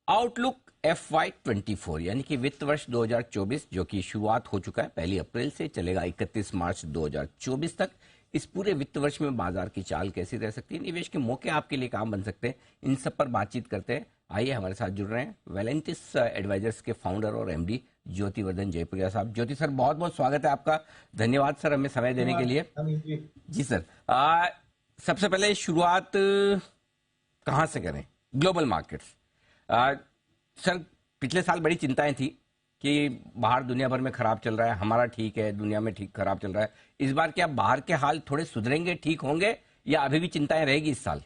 Outlook FY24 यानी कि वित्त वर्ष 2024 जो कि शुरुआत हो चुका है 1 अप्रैल से, चलेगा 31 मार्च 2024 तक। इस पूरे वित्त वर्ष में बाजार की चाल कैसी रह सकती है, निवेश के मौके आपके लिए काम बन सकते हैं, इन सब पर बातचीत करते हैं। आइए हमारे साथ जुड़ रहे हैं वेलेंटिस एडवाइजर्स के फाउंडर और MD ज्योति वर्धन जयपुरिया साहब। ज्योति सर, बहुत बहुत स्वागत है आपका। धन्यवाद सर हमें समय देने के लिए। जी सर, सबसे पहले शुरुआत कहाँ से करें? Global markets. सर, पिछले साल बड़ी चिंताएं थी कि बाहर दुनिया भर में खराब चल रहा है, हमारा ठीक है, दुनिया में ठीक खराब चल रहा है। इस बार क्या बाहर के हाल थोड़े सुधरेंगे, ठीक होंगे, या अभी भी चिंताएं रहेगी इस साल?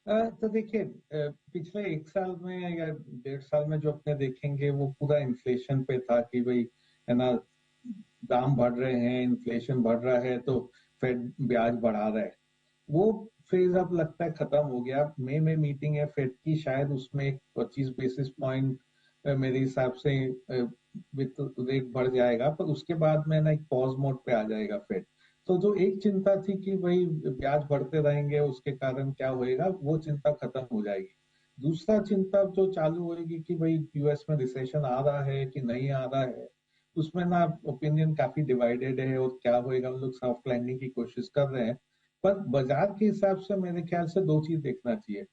तो देखिए, पिछले 1 साल में या 1.5 साल में जो अपने देखेंगे वो पूरा इन्फ्लेशन पे था कि भाई है ना, दाम बढ़ रहे हैं, इन्फ्लेशन बढ़ रहा है तो फेड ब्याज बढ़ा रहा है। वो फेज अब लगता है खत्म हो गया। मई में मीटिंग है फेड की, शायद उसमें 25 बेसिस पॉइंट मेरे हिसाब से वित्त रेट बढ़ जाएगा, पर उसके बाद में ना एक पॉज मोड पे आ जाएगा फेड। तो जो एक चिंता थी कि भाई ब्याज बढ़ते रहेंगे उसके कारण क्या होएगा, वो चिंता खत्म हो जाएगी। दूसरा चिंता जो चालू होगी कि भाई यूएस में रिसेशन आ रहा है कि नहीं आ रहा है, उसमें ना ओपिनियन काफी डिवाइडेड है और क्या होएगा, हम लोग सॉफ्ट लैंडिंग की कोशिश कर रहे हैं। पर बाजार के हिसाब से मेरे ख्याल से दो चीज देखना चाहिए।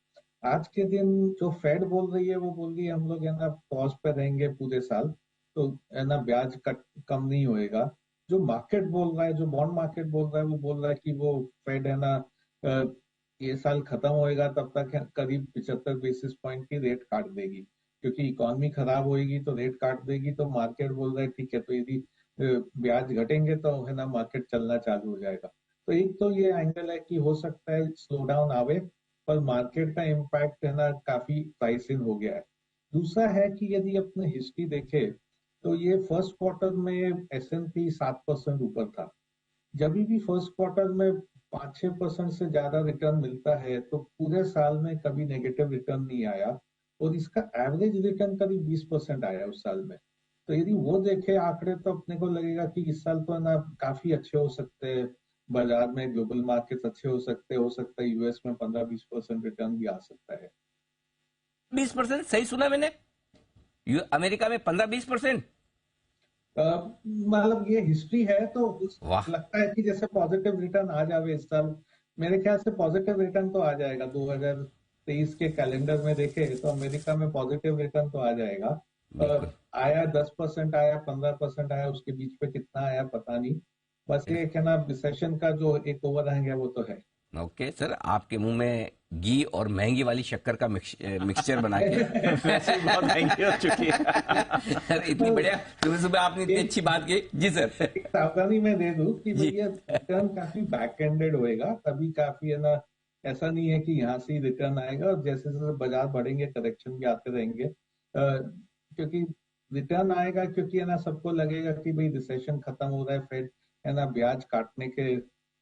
आज के दिन जो फेड बोल रही है वो बोल रही है हम लोग है ना पॉज पे रहेंगे पूरे साल, तो है ना ब्याज कट कम नहीं होएगा। जो मार्केट बोल रहा है, जो बॉन्ड मार्केट बोल रहा है, वो बोल रहा है कि वो फेड है ना अ, ये साल खत्म होएगा तब तक करीब 75 बेसिस पॉइंट की रेट काट देगी, क्योंकि इकोनॉमी खराब होएगी तो रेट काट देगी। तो मार्केट बोल रहा है ठीक है, तो यदि ब्याज घटेंगे तो है ना मार्केट चलना चालू हो जाएगा। तो एक तो ये एंगल है कि हो सकता है स्लो डाउन आवे, पर मार्केट का इम्पैक्ट है ना काफी प्राइस इन हो गया है। दूसरा है कि यदि अपने हिस्ट्री देखे तो ये फर्स्ट क्वार्टर में S&P 7% ऊपर था। जब भी फर्स्ट क्वार्टर में 5-6% से ज्यादा रिटर्न मिलता है तो पूरे साल में कभी नेगेटिव रिटर्न नहीं आया, और इसका एवरेज रिटर्न करीब 20% आया उस साल में। तो यदि वो देखे आंकड़े तो अपने को लगेगा कि इस साल तो ना काफी अच्छे हो सकते हैं, बाजार में ग्लोबल मार्केट्स अच्छे हो सकता है यूएस में 15-20% रिटर्न भी आ सकता है। 20%? सही सुना मैंने? अमेरिका में 15-20%? मतलब ये हिस्ट्री है तो वाह। लगता है कि जैसे पॉजिटिव रिटर्न आ जावे इस साल। मेरे ख्याल से पॉजिटिव रिटर्न तो आ जाएगा। 2023 के कैलेंडर में देखे तो अमेरिका में पॉजिटिव रिटर्न तो आ जाएगा। बिल्कुल। आया 10% आया, 15% आया, उसके बीच पे कितना आया पता नहीं। बस ये क्या ना, रिसेशन का जो एक ओवरहैंग है वो तो है। ओके सर, आपके मुंह में घी और महंगी वाली शक्कर का मिक्सचर बना के वैसे ही बहुत महंगी हो चुकी है। सर, इतनी बढ़िया सुबह सुबह आपने इतनी अच्छी बात की। जी सर। एक सावधानी मैं दे दूं कि जी। भैया रिटर्न काफी बैक एंडेड होएगा, तभी काफी है ना। ऐसा नहीं है कि यहाँ से ही रिटर्न आएगा, और जैसे जैसे बाजार बढ़ेंगे करेक्शन भी आते रहेंगे। क्योंकि रिटर्न आएगा क्योंकि है ना सबको लगेगा कि भाई रिसेशन खत्म हो रहा है, फेड है ना ब्याज काटने के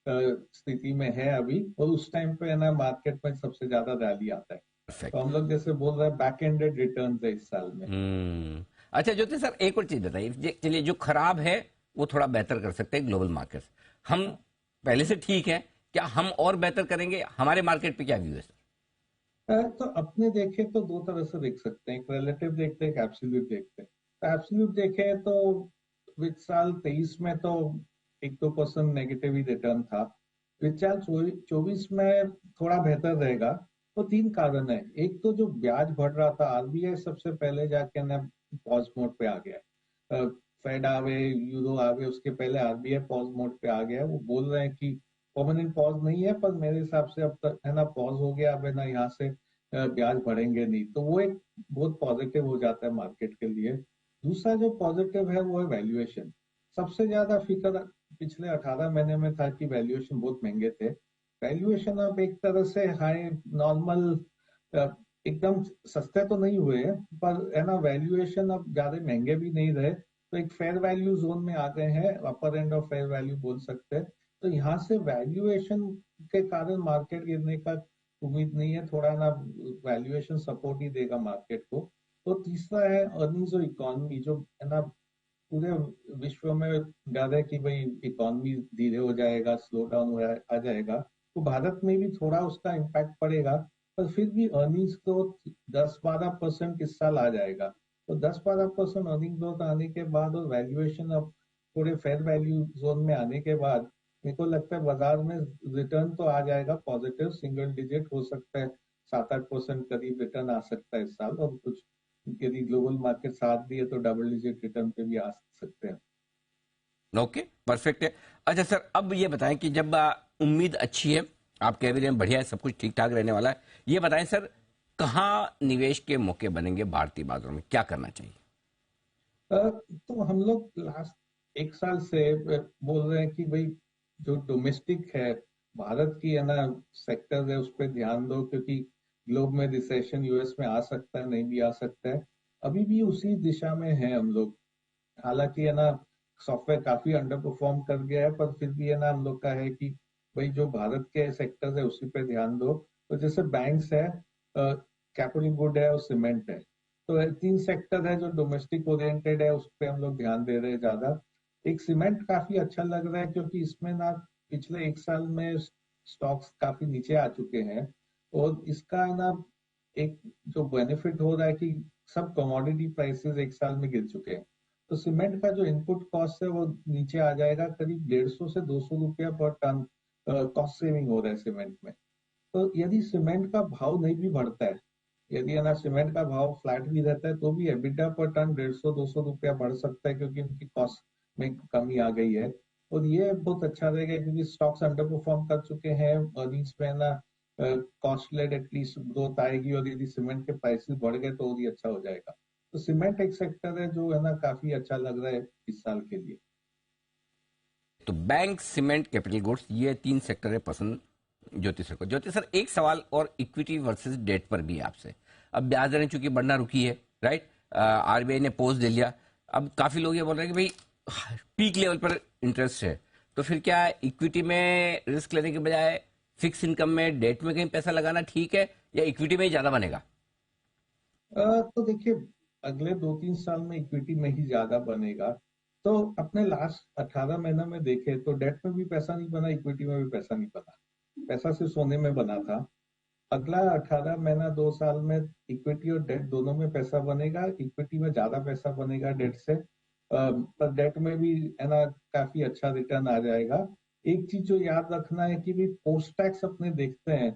स्थिति में है अभी, और उस टाइम पे है ना मार्केट में सबसे ज्यादा रैली आता है। तो परफेक्ट। हम लोग जैसे बोल रहे हैं बैक एंडेड रिटर्न है इस साल में। अच्छा ज्योति सर, एक और चीज बताइए। चलिए, जो खराब है वो थोड़ा बेहतर कर सकते हैं ग्लोबल मार्केट्स। हम पहले से ठीक है, क्या हम और बेहतर करेंगे? हमारे मार्केट पे क्या व्यू है सर? तो अपने देखे तो दो तरह से देख सकते हैं, एक रिलेटिव देखते हैं, एक एब्सोल्यूट देखते हैं। तो एब्सोल्यूट देखे तो विच साल 23 में तो 1-2% नेगेटिव ही रिटर्न था। विच साल 24 में थोड़ा बेहतर रहेगा। तो तीन कारण है। एक तो जो ब्याज बढ़ रहा था, आरबीआई सबसे पहले जाके ना पॉज मोड पे आ गया है। फेड आवे, यूरो आवे, उसके पहले आरबीआई पॉज मोड पे आ गया है। वो बोल रहे हैं कि परमानेंट पॉज नहीं है, पर मेरे हिसाब से अब तक है ना पॉज हो गया, अब है ना यहाँ से ब्याज बढ़ेंगे नहीं, तो वो एक बहुत पॉजिटिव हो जाता है मार्केट के लिए। दूसरा जो पॉजिटिव है वो है वैल्यूएशन। सबसे ज्यादा फिक्र पिछले 18 महीने में था कि वैल्यूएशन बहुत महंगे थे। वैल्यूएशन अब एक तरह से हाई नॉर्मल, एकदम सस्ते तो नहीं हुए हैं, पर है ना वैल्यूएशन अब ज्यादा महंगे भी नहीं रहे, तो एक फेयर वैल्यू जोन में आ गए हैं, अपर एंड ऑफ फेयर वैल्यू बोल सकते हैं। तो यहाँ से वैल्यूएशन के कारण मार्केट गिरने का उम्मीद नहीं है, थोड़ा ना वैल्यूएशन सपोर्ट ही देगा मार्केट को। तो तीसरा है अर्निंग्स और इकोनॉमी, जो है ना पूरे विश्व में डर है कि भाई इकोनॉमी धीरे हो जाएगा, स्लो डाउन आ जाएगा, तो भारत में भी थोड़ा उसका इम्पैक्ट पड़ेगा। पर फिर भी अर्निंग्स ग्रोथ 10-12% इस साल आ जाएगा। तो 10-12% अर्निंग ग्रोथ आने के बाद और वैल्यूएशन अब थोड़े फेयर वैल्यू जोन में आने के बाद मेरे को लगता है बाजार में रिटर्न तो आ जाएगा, पॉजिटिव सिंगल डिजिट हो सकता है, 7-8% करीब रिटर्न आ सकता है इस साल। और कुछ यदि ग्लोबल मार्केट साथ दिए तो डबल डिजिट रिटर्न पे भी आ सकते हैं। ओके, परफेक्ट है। अच्छा सर, अब ये बताएं कि जब उम्मीद अच्छी है, आप कह भी रहे हैं बढ़िया है, सब कुछ ठीक ठाक रहने वाला है, ये बताएं सर, कहाँ निवेश के मौके बनेंगे भारतीय बाजारों में, क्या करना चाहिए? तो हम लोग लास्ट एक साल से बोल रहे हैं कि भाई जो डोमेस्टिक है भारत की, है ना, सेक्टर है, उस पर ध्यान दो, क्योंकि ग्लोब में रिसेशन यूएस में आ सकता है, नहीं भी आ सकता है। अभी भी उसी दिशा में है हम लोग। हालांकि, है ना, सॉफ्टवेयर काफी अंडर परफॉर्म कर गया है, पर फिर भी, है ना, हम लोग का है कि भाई जो भारत के सेक्टर है उसी पे ध्यान दो। तो जैसे बैंक्स है, कैपिटल गुड है और सीमेंट है। तो ये तीन सेक्टर है जो डोमेस्टिक ओरिएंटेड है, उस पर हम लोग ध्यान दे रहे हैं ज्यादा। एक सीमेंट काफी अच्छा लग रहा है, क्योंकि इसमें ना पिछले एक साल में स्टॉक्स काफी नीचे आ चुके हैं। और इसका ना एक जो बेनिफिट हो रहा है कि सब कमोडिटी प्राइसेस एक साल में गिर चुके हैं। तो सीमेंट का जो इनपुट कॉस्ट है वो नीचे आ जाएगा, करीब 150 से 200 रुपया पर टन कॉस्ट सेविंग हो रहा है सीमेंट में। तो यदि सीमेंट का भाव नहीं भी बढ़ता है, यदि, है ना, सीमेंट का भाव फ्लैट भी रहता है, तो भी एबिटा पर टन 150-200 रुपया बढ़ सकता है, क्योंकि उनकी कॉस्ट में कमी आ गई है। और ये बहुत अच्छा रहेगा, क्योंकि स्टॉक्स अंडर परफॉर्म कर चुके हैं, अर्निंग्स में, है ना, कॉस्ट लेड एटलीस्ट ग्रोथ आएगी। और यदि सीमेंट के प्राइसेस बढ़ गए तो और ही अच्छा हो जाएगा। तो सीमेंट एक सेक्टर है जो, है ना, काफी अच्छा लग रहा है इस साल के लिए। तो बैंक, सीमेंट, कैपिटल गुड्स, ये तीन सेक्टर है पसंद ज्योति सर को। ज्योति सर, एक सवाल और इक्विटी वर्सेस डेट पर भी है आपसे। अब ब्याज दरें चूंकि बढ़ना रुकी है, राइट, आरबीआई ने पोज दे लिया, अब काफी लोग ये बोल रहे हैं कि भाई पीक लेवल पर इंटरेस्ट है, तो फिर क्या इक्विटी में रिस्क लेने के बजाय फिक्स इनकम में, डेट में कहीं पैसा लगाना ठीक है, या इक्विटी में ही ज्यादा बनेगा? तो देखिए, अगले 2-3 साल में इक्विटी में ही ज्यादा बनेगा। तो अपने लास्ट 18 महीना में देखे तो डेट में भी पैसा नहीं बना, इक्विटी में भी पैसा नहीं बना, पैसा सिर्फ सोने में बना था। अगला 18 महीना 2 साल में इक्विटी और डेट दोनों में पैसा बनेगा, इक्विटी में ज्यादा पैसा बनेगा डेट से। पर डेट में भी, है ना, काफी अच्छा रिटर्न आ जाएगा। एक चीज जो याद रखना है कि भी पोस्ट टैक्स अपने देखते हैं,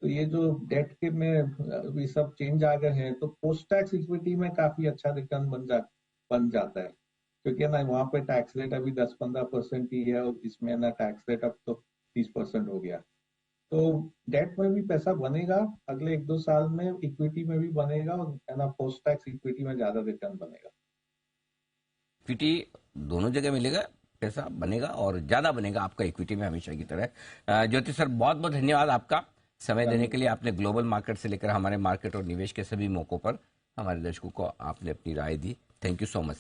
तो ये जो डेट के में ये सब चेंज आ गए हैं, तो पोस्ट टैक्स इक्विटी में काफी अच्छा रिटर्न बन जाता है। क्योंकि, है ना, वहां पे टैक्स रेट अभी 10-15% ही है, और इसमें, है ना, टैक्स रेट अब तो 30% हो गया। तो डेट में भी पैसा बनेगा अगले 1-2 साल में, इक्विटी में भी बनेगा, और, है ना, पोस्ट टैक्स इक्विटी में ज्यादा रिटर्न बनेगा। इक्विटी दोनों जगह मिलेगा, पैसा बनेगा और ज्यादा बनेगा आपका इक्विटी में, हमेशा की तरह। ज्योति सर, बहुत बहुत धन्यवाद आपका समय देने के लिए। आपने ग्लोबल मार्केट से लेकर हमारे मार्केट और निवेश के सभी मौकों पर हमारे दर्शकों को आपने अपनी राय दी। Thank you so much.